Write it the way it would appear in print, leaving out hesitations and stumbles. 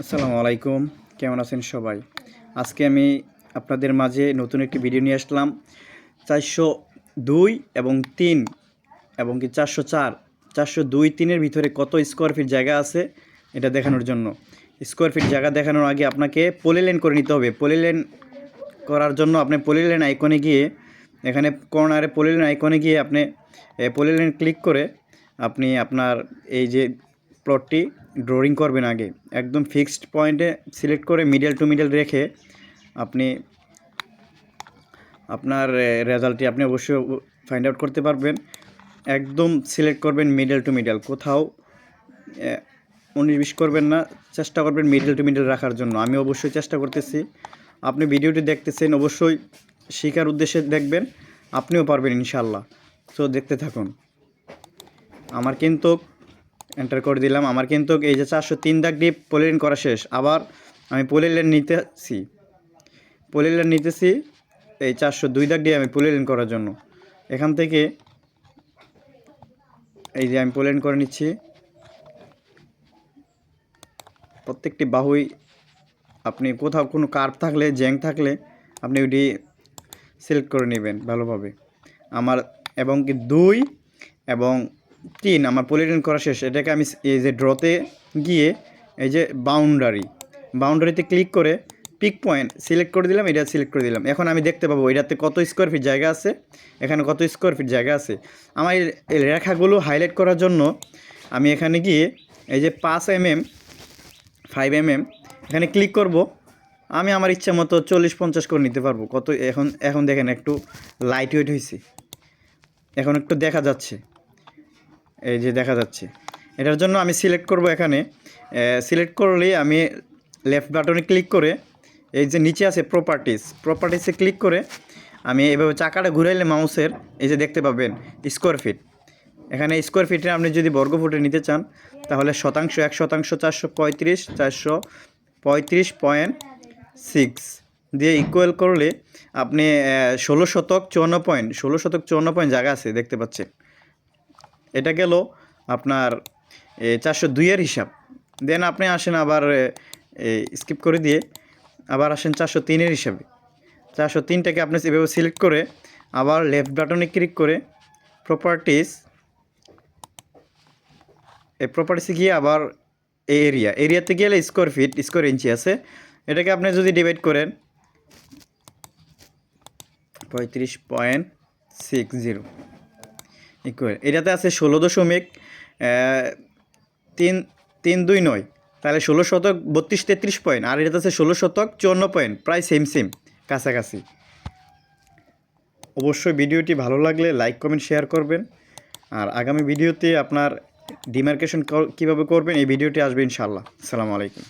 আসসালামু আলাইকুম, কেমন আছেন সবাই? আজকে আমি আপনাদের মাঝে নতুন একটি ভিডিও নিয়ে আসলাম। 402 এবং 3 এবং কি 404, 402, 3-এর ভিতরে কত স্কোয়ার ফিট জায়গা আছে এটা দেখানোর জন্য। স্কোয়ার ফিট জায়গা দেখানোর আগে আপনাকে পলিলাইন করে নিতে হবে। পলিলাইন করার জন্য আপনি পলিলাইন আইকনে গিয়ে, এখানে কর্নারে পলিলাইন আইকনে গিয়ে আপনি পলিলাইন ক্লিক করে আপনি আপনার এই যে প্লটটি ড্রয়িং করবেন। আগে একদম ফিক্সড পয়েন্টে সিলেক্ট করে মিডল টু মিডল রেখে আপনি আপনার রেজাল্টটি আপনি অবশ্যই ফাইন্ড আউট করতে পারবেন। একদম সিলেক্ট করবেন মিডল টু মিডল, কোথাও 19-20 করবেন না, চেষ্টা করবেন মিডল টু মিডল রাখার জন্য। আমি অবশ্যই চেষ্টা করতেছি। আপনি ভিডিওটি দেখতেছেন, অবশ্যই শেখার উদ্দেশ্যে দেখবেন, আপনিও পারবেন ইনশাল্লাহ। সো দেখতে থাকুন। আমার কিন্তু এন্টার করে দিলাম। আমার কিন্তু এই যে 403 দাগ দিয়ে পলিলাইন করা শেষ। আবার আমি পলিলাইন নিতেছি এই 402 দাগ দিয়ে আমি পলিলাইন করার জন্য। এখান থেকে এই যে আমি পলিলাইন করে নিচ্ছি। প্রত্যেকটি বাহুই আপনি কোথাও কোনো কার্ভ থাকলে, জ্যাং থাকলে আপনি ওইটি সিলেক্ট করে নেবেন ভালোভাবে। আমার এবং কি 2 এবং 3 আমার পলিলাইন করা শেষ। এটাকে আমি এই যে ড্রতে গিয়ে এই যে বাউন্ডারিতে ক্লিক করে পিক পয়েন্ট সিলেক্ট করে দিলাম, এটা সিলেক্ট করে দিলাম। এখন আমি দেখতে পাবো এটাতে কত স্কোয়ার ফিট জায়গা আছে, এখানে কত স্কোয়ার ফিট জায়গা আছে। আমার এই রেখাগুলো হাইলাইট করার জন্য আমি এখানে গিয়ে এই যে 5 mm 5 mm এখানে ক্লিক করব। আমি আমার ইচ্ছা মতো 40-50 করে নিতে পারবো। কত এখন দেখেন একটু লাইট ওয়েট হয়েছে, এখন একটু দেখা যাচ্ছে, এই যে দেখা যাচ্ছে। এটার জন্য আমি সিলেক্ট করব। এখানে সিলেক্ট করলেই আমি লেফট বাটনে ক্লিক করে এই যে নিচে আছে প্রপার্টিসে ক্লিক করে আমি এভাবে চাকাটা ঘুরাইলে মাউসের এই যে দেখতে পাবেন স্কোয়ার ফিট। এখানে স্কোয়ার ফিটে আপনি যদি বর্গ ফুটে নিতে চান তাহলে শতাংশ 1% 435.6 দিয়ে ইকুয়াল করলে আপনি 1654 পয়েন্ট জায়গা আছে দেখতে পাচ্ছেন। এটা গেল আপনার 402-এর হিসাব। দেন আপনি আসেন আবার স্কিপ করে দিয়ে আবার আসেন 403-এর হিসাবে। 403টাকে আপনি এভাবে সিলেক্ট করে আবার লেফট বাটনে ক্লিক করে প্রপার্টিসে গিয়ে আবার এরিয়াতে গেলে স্কোয়ার ইঞ্চি আছে। এটাকে আপনি যদি ডিভাইড করেন 35.60 ইকুয়াল, এটাতে আছে 16.329, তাহলে 16 শতক 32-33 পয়েন্ট, আর এটাতে আছে 16 শতক 54 পয়েন্ট, প্রায় সেম কাছাকাছি। অবশ্যই ভিডিওটি ভালো লাগলে লাইক কমেন্ট শেয়ার করবেন। আর আগামী ভিডিওতে আপনার ডিমার্কেশন কীভাবে করবেন এই ভিডিওটি আসবে ইনশাআল্লাহ। আসসালামু আলাইকুম।